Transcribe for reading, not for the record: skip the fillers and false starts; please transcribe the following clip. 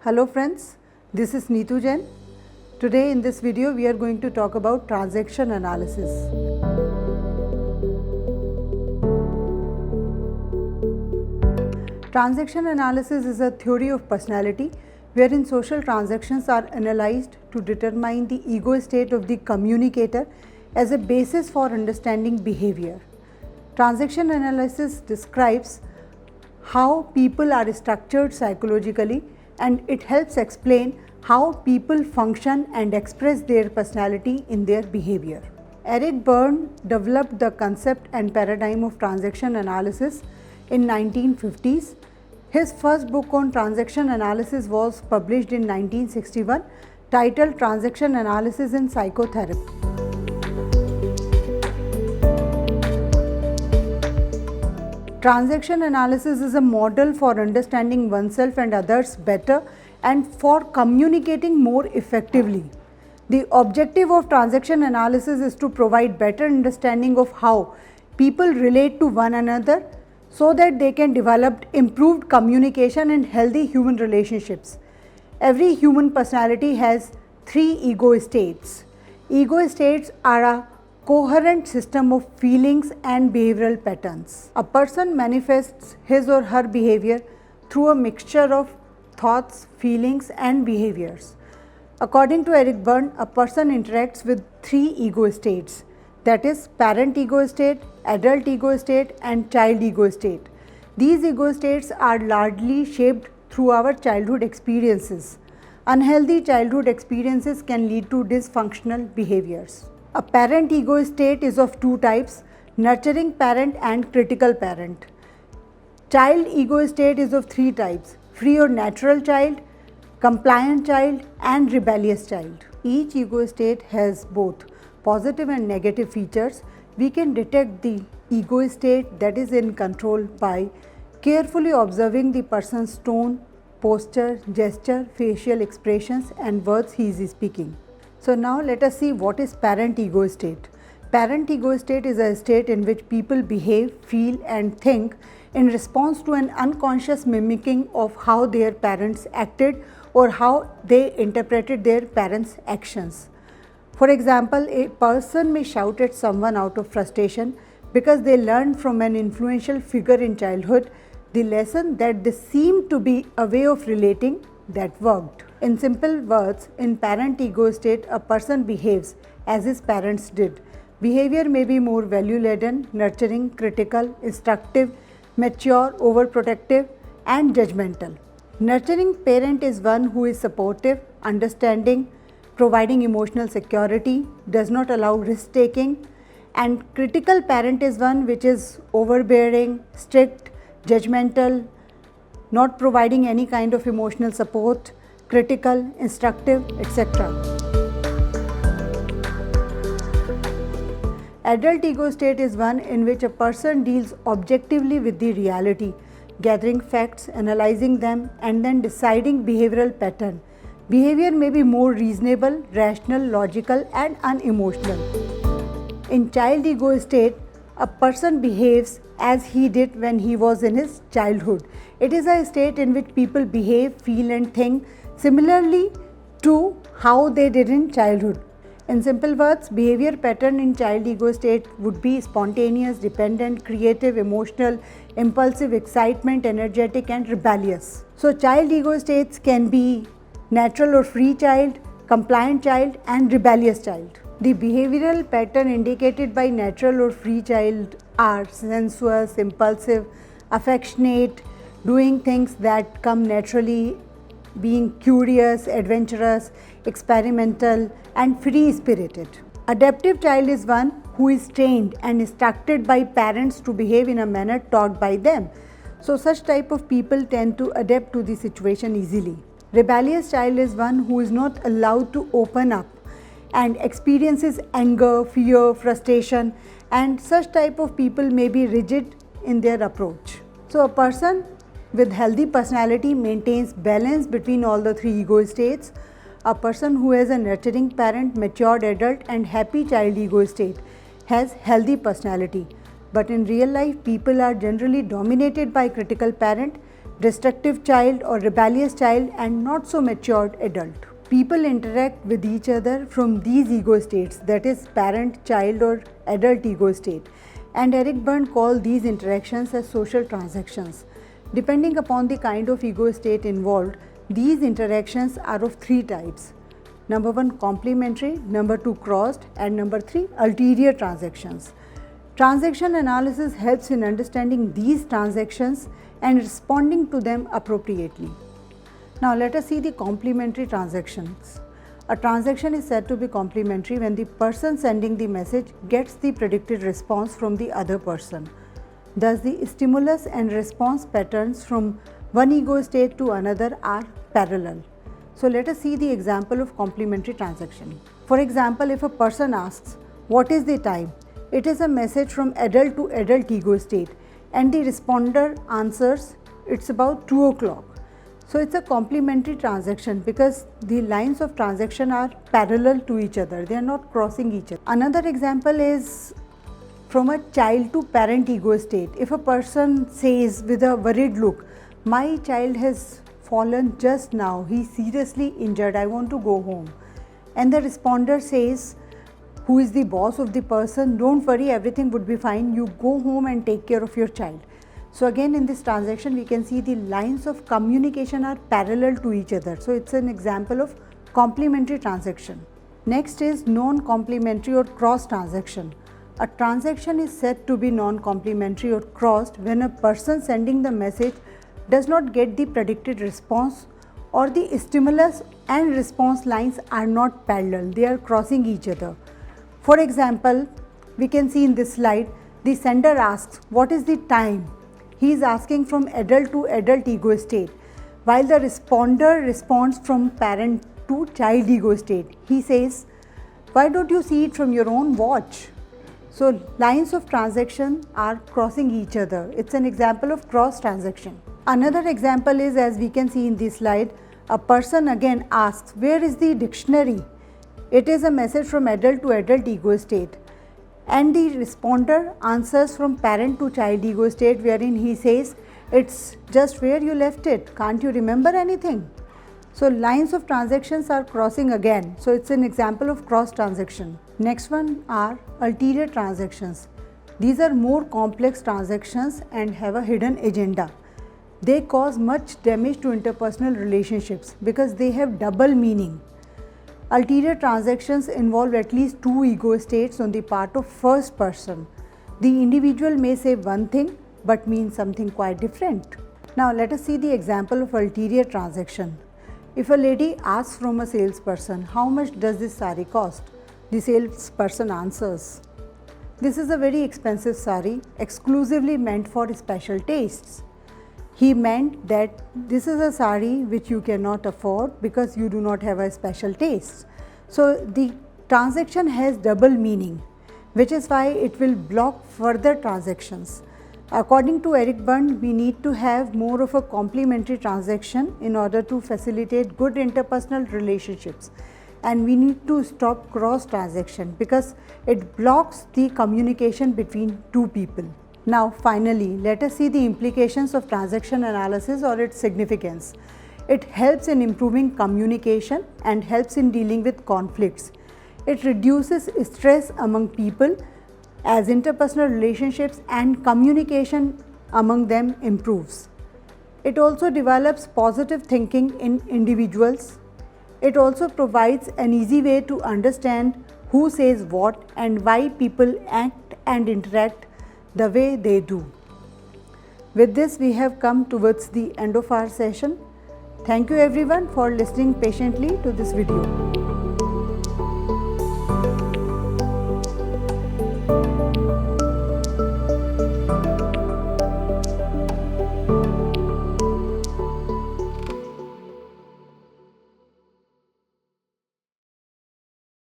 Hello friends, this is Neetu Jain. Today in this video we are going to talk about transaction analysis. Transaction analysis is a theory of personality wherein social transactions are analyzed to determine the ego state of the communicator as a basis for understanding behavior. Transaction analysis describes how people are structured psychologically, and it helps explain how people function and express their personality in their behavior. Eric Berne developed the concept and paradigm of transaction analysis in 1950s. His first book on transaction analysis was published in 1961, titled Transaction Analysis in Psychotherapy. Transaction analysis is a model for understanding oneself and others better and for communicating more effectively. The objective of transaction analysis is to provide better understanding of how people relate to one another so that they can develop improved communication and healthy human relationships. Every human personality has three ego states. Ego states are a coherent system of feelings and behavioral patterns. A person manifests his or her behavior through a mixture of thoughts, feelings and behaviors. According to Eric Berne, a person interacts with three ego states, that is parent ego state, adult ego state and child ego state. These ego states are largely shaped through our childhood experiences. Unhealthy childhood experiences can lead to dysfunctional behaviors. A parent ego state is of two types, nurturing parent and critical parent. Child ego state is of three types, free or natural child, compliant child and rebellious child. Each ego state has both positive and negative features. We can detect the ego state that is in control by carefully observing the person's tone, posture, gesture, facial expressions and words he is speaking. So now let us see what is parent ego state. Parent ego state is a state in which people behave, feel and think in response to an unconscious mimicking of how their parents acted or how they interpreted their parents' actions. For example, a person may shout at someone out of frustration because they learned from an influential figure in childhood the lesson that this seemed to be a way of relating that worked. In simple words, in parent ego state, a person behaves as his parents did. Behavior may be more value-laden, nurturing, critical, instructive, mature, overprotective, and judgmental. Nurturing parent is one who is supportive, understanding, providing emotional security, does not allow risk-taking, and critical parent is one which is overbearing, strict, judgmental, not providing any kind of emotional support, critical, instructive, etc. Adult ego state is one in which a person deals objectively with the reality, gathering facts, analyzing them and then deciding behavioral pattern. Behavior may be more reasonable, rational, logical and unemotional. In child ego state, a person behaves as he did when he was in his childhood. It is a state in which people behave, feel and think similarly to how they did in childhood. In simple words, behavior pattern in child ego state would be spontaneous, dependent, creative, emotional, impulsive, excitement, energetic and rebellious. So child ego states can be natural or free child, compliant child and rebellious child. The behavioral pattern indicated by natural or free child are sensuous, impulsive, affectionate, doing things that come naturally, being curious, adventurous, experimental and free-spirited. Adaptive child is one who is trained and instructed by parents to behave in a manner taught by them. So such type of people tend to adapt to the situation easily. Rebellious child is one who is not allowed to open up and experiences anger, fear, frustration, and such type of people may be rigid in their approach. So a person with healthy personality maintains balance between all the three ego states. A person who has a nurturing parent, matured adult and happy child ego state has healthy personality. But in real life, people are generally dominated by critical parent destructive child or rebellious child, and not so matured adult. People interact with each other from these ego states, that is parent, child or adult ego state, and Eric Berne called these interactions as social transactions. Depending upon the kind of ego state involved, these interactions are of three types. Number 1, complementary, number 2, crossed, and number 3, ulterior transactions. Transaction analysis helps in understanding these transactions and responding to them appropriately. Now let us see the complementary transactions. A transaction is said to be complementary when the person sending the message gets the predicted response from the other person. Thus, the stimulus and response patterns from one ego state to another are parallel. So let us see the example of complementary transaction. For example, if a person asks, "What is the time?" It is a message from adult to adult ego state, and the responder answers, "It's about 2 o'clock." So it's a complementary transaction because the lines of transaction are parallel to each other. They are not crossing each other. Another example is from a child to parent ego state. If a person says with a worried look, "My child has fallen just now, he's seriously injured, I want to go home," and the responder says, who is the boss of the person, "Don't worry, everything would be fine, you go home and take care of your child." So again, in this transaction we can see the lines of communication are parallel to each other. So it's an example of complementary transaction. Next is non-complementary or cross transaction. A transaction is said to be non-complementary or crossed when a person sending the message does not get the predicted response, or the stimulus and response lines are not parallel, they are crossing each other. For example, we can see in this slide, the sender asks, "What is the time?" He is asking from adult to adult ego state, while the responder responds from parent to child ego state. He says, "Why don't you see it from your own watch?" So lines of transaction are crossing each other. It's an example of cross transaction. Another example is, as we can see in this slide, a person again asks, "Where is the dictionary?" It is a message from adult to adult ego state, and the responder answers from parent to child ego state, wherein he says, "It's just where you left it, can't you remember anything?" So lines of transactions are crossing again. So it's an example of cross transaction. Next one are ulterior transactions. These are more complex transactions and have a hidden agenda. They cause much damage to interpersonal relationships because they have double meaning. Ulterior transactions involve at least 2 ego states on the part of first person. The individual may say one thing but mean something quite different. Now let us see the example of ulterior transaction. If a lady asks from a salesperson, "How much does this sari cost?" The salesperson answers, "This is a very expensive sari, exclusively meant for special tastes." He meant that this is a sari which you cannot afford because you do not have a special taste. So the transaction has double meaning, which is why it will block further transactions. According to Eric Berne, we need to have more of a complementary transaction in order to facilitate good interpersonal relationships, and we need to stop cross transaction because it blocks the communication between two people. Now finally, let us see the implications of transaction analysis or its significance. It helps in improving communication and helps in dealing with conflicts. It reduces stress among people as interpersonal relationships and communication among them improves. It also develops positive thinking in individuals. It also provides an easy way to understand who says what and why people act and interact the way they do. With this, we have come towards the end of our session. Thank you everyone for listening patiently to this video.